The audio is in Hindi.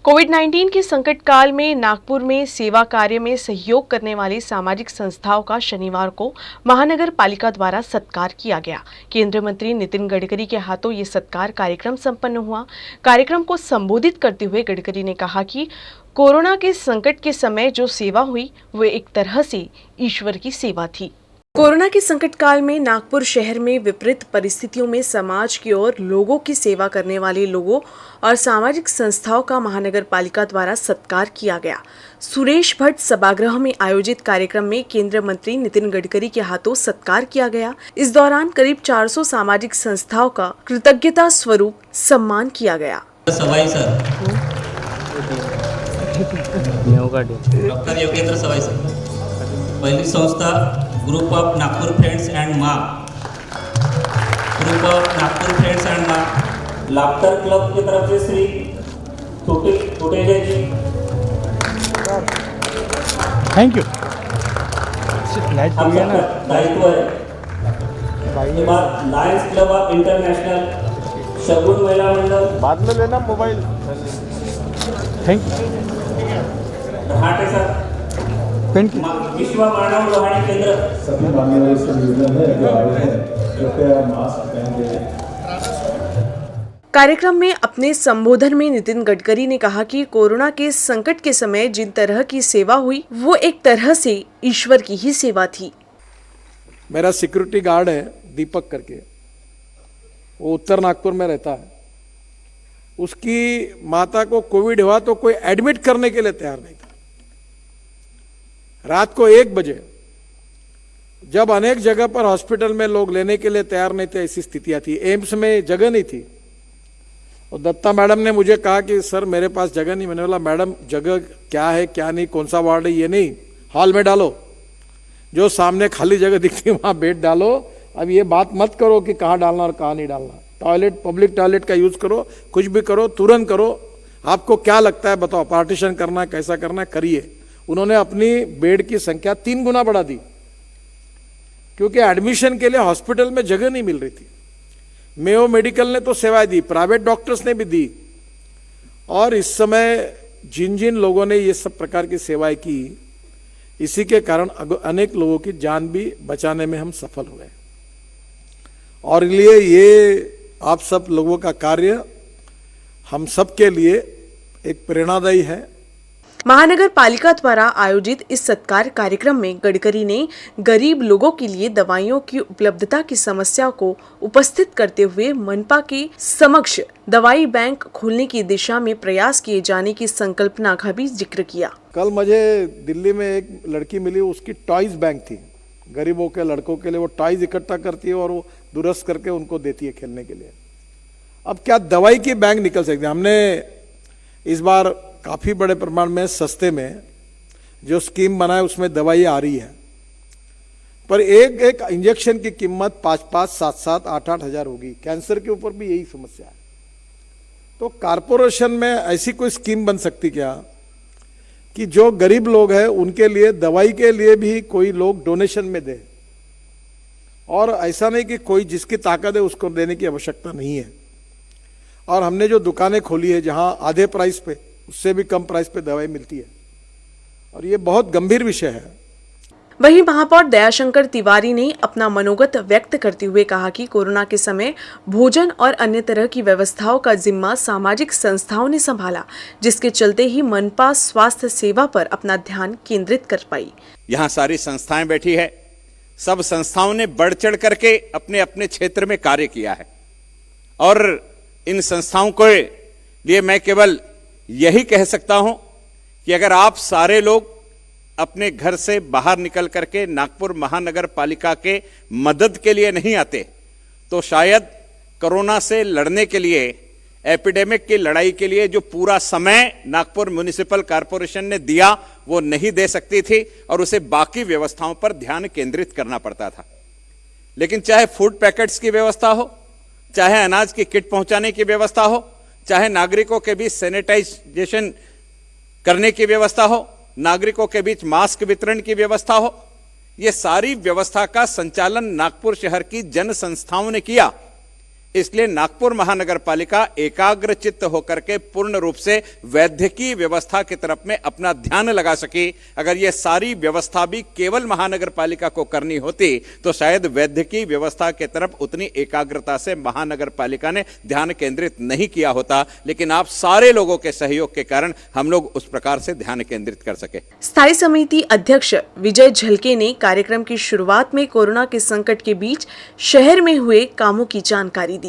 कोविड-19 के संकट काल में नागपुर में सेवा कार्य में सहयोग करने वाली सामाजिक संस्थाओं का शनिवार को महानगर पालिका द्वारा सत्कार किया गया। केंद्रीय मंत्री नितिन गडकरी के हाथों ये सत्कार कार्यक्रम संपन्न हुआ। कार्यक्रम को संबोधित करते हुए गडकरी ने कहा कि कोरोना के संकट के समय जो सेवा हुई वो एक तरह से ईश्वर की सेवा थी। कोरोना के संकट काल में नागपुर शहर में विपरीत परिस्थितियों में समाज की ओर लोगों की सेवा करने वाले लोगों और सामाजिक संस्थाओं का महानगर पालिका द्वारा सत्कार किया गया। सुरेश भट्ट सभागृह में आयोजित कार्यक्रम में केंद्रीय मंत्री नितिन गडकरी के हाथों सत्कार किया गया। इस दौरान करीब 400 सामाजिक संस्थाओं का कृतज्ञता स्वरूप सम्मान किया गया। Sawai sir doctor Yogendra Sawai sir, पहिली संस्था group of Nagpur friends and माँ, group of Nagpur friends and माँ, लाफ्टर क्लब की तरफ से श्री टुटेजा जी, थैंक यू। हम सबका दायित्व है। उसके बाद Lions Club of International, Shagun Mahila Mandal, बाद में लेना mobile. Thank you. Ghate sir, विश्व मानव रोहाणी केंद्र, सभी मानने वाले से निवेदन है जो आ रहे हैं कृपया मास्क पहन के। कार्यक्रम में अपने संबोधन में नितिन गडकरी ने कहा कि कोरोना के संकट के समय जिन तरह की सेवा हुई वो एक तरह से ईश्वर की ही सेवा थी। मेरा सिक्योरिटी गार्ड है दीपक करके, वो उत्तर नागपुर में रहता है। उसकी माता को कोविड हुआ तो कोई एडमिट करने के लिए तैयार नहीं था। रात को 1 बजे जब अनेक जगह पर हॉस्पिटल में लोग लेने के लिए तैयार नहीं थे, ऐसी स्थितियां थी। एम्स में जगह नहीं थी और दत्ता मैडम ने मुझे कहा कि सर मेरे पास जगह नहीं। मैंने बोला मैडम जगह क्या है क्या नहीं, कौन सा वार्ड है, ये नहीं, हॉल में डालो, जो सामने खाली जगह दिखती है वहां बेड डालो। अब ये बात मत करो कि कहाँ डालना और कहाँ नहीं डालना। टॉयलेट, पब्लिक टॉयलेट का यूज करो, कुछ भी करो, तुरंत करो। आपको क्या लगता है बताओ, पार्टीशन करना है, कैसा करना है, करिए। उन्होंने अपनी बेड की संख्या 3 गुना बढ़ा दी क्योंकि एडमिशन के लिए हॉस्पिटल में जगह नहीं मिल रही थी। मेयो मेडिकल ने तो सेवाएं दी, प्राइवेट डॉक्टर्स ने भी दी, और इस समय जिन जिन लोगों ने ये सब प्रकार की सेवाएं की, इसी के कारण अनेक लोगों की जान भी बचाने में हम सफल हुए। और इसलिए ये आप सब लोगों का कार्य हम सब के लिए एक प्रेरणादायी है। महानगर पालिका द्वारा आयोजित इस सत्कार कार्यक्रम में गडकरी ने गरीब लोगों के लिए दवाइयों की उपलब्धता की समस्या को उपस्थित करते हुए मनपा के समक्ष दवाई बैंक खोलने की दिशा में प्रयास किए जाने की संकल्पना का भी जिक्र किया। कल मुझे दिल्ली में एक लड़की मिली, उसकी टॉयज बैंक थी। गरीबों के लड़कों के लिए वो टॉयज इकट्ठा करती है और वो दुरुस्त करके उनको देती है खेलने के लिए। अब क्या दवाई की बैंक निकल सकती है? हमने इस बार काफी बड़े प्रमाण में सस्ते में जो स्कीम बनाए उसमें दवाई आ रही है, पर एक एक इंजेक्शन की कीमत 5-5, 7-7, 8-8 हजार होगी। कैंसर के ऊपर भी यही समस्या है। तो कारपोरेशन में ऐसी कोई स्कीम बन सकती क्या कि जो गरीब लोग हैं उनके लिए दवाई के लिए भी कोई लोग डोनेशन में दे, और ऐसा नहीं कि कोई जिसकी ताकत है उसको देने की आवश्यकता नहीं है। और हमने जो दुकानें खोली है जहां आधे प्राइस पे, उससे भी कम प्राइस पे दवाई मिलती है, और ये बहुत गंभीर विषय है। वहीं महापौर दयाशंकर तिवारी ने अपना मनोगत व्यक्त करते हुए कहा कि कोरोना के समय भोजन और अन्य तरह की व्यवस्थाओं का जिम्मा सामाजिक संस्थाओं ने संभाला, जिसके चलते ही मनपा स्वास्थ्य सेवा पर अपना ध्यान केंद्रित कर पाई। यहाँ सारी संस्थाएं बैठी है, सब संस्थाओं ने बढ़ चढ़ करके अपने अपने क्षेत्र में कार्य किया है, और इन संस्थाओं को लिए मैं केवल यही कह सकता हूं कि अगर आप सारे लोग अपने घर से बाहर निकल करके नागपुर महानगर पालिका के मदद के लिए नहीं आते तो शायद कोरोना से लड़ने के लिए, एपिडेमिक की लड़ाई के लिए जो पूरा समय नागपुर म्युनिसिपल कॉर्पोरेशन ने दिया वो नहीं दे सकती थी, और उसे बाकी व्यवस्थाओं पर ध्यान केंद्रित करना पड़ता था। लेकिन चाहे फूड पैकेट्स की व्यवस्था हो, चाहे अनाज की किट पहुंचाने की व्यवस्था हो, चाहे नागरिकों के बीच सैनिटाइजेशन करने की व्यवस्था हो, नागरिकों के बीच मास्क वितरण की व्यवस्था हो, ये सारी व्यवस्था का संचालन नागपुर शहर की जन संस्थाओं ने किया। इसलिए नागपुर महानगर पालिका एकाग्र चित्त होकर के पूर्ण रूप से वैद्यकीय व्यवस्था की तरफ में अपना ध्यान लगा सकी। अगर ये सारी व्यवस्था भी केवल महानगर पालिका को करनी होती तो शायद वैद्यकीय व्यवस्था की तरफ उतनी एकाग्रता से महानगर पालिका ने ध्यान केंद्रित नहीं किया होता, लेकिन आप सारे लोगों के सहयोग के कारण हम लोग उस प्रकार से ध्यान केंद्रित कर सके। स्थायी समिति अध्यक्ष विजय झलके ने कार्यक्रम की शुरुआत में कोरोना के संकट के बीच शहर में हुए कामों की जानकारी दी।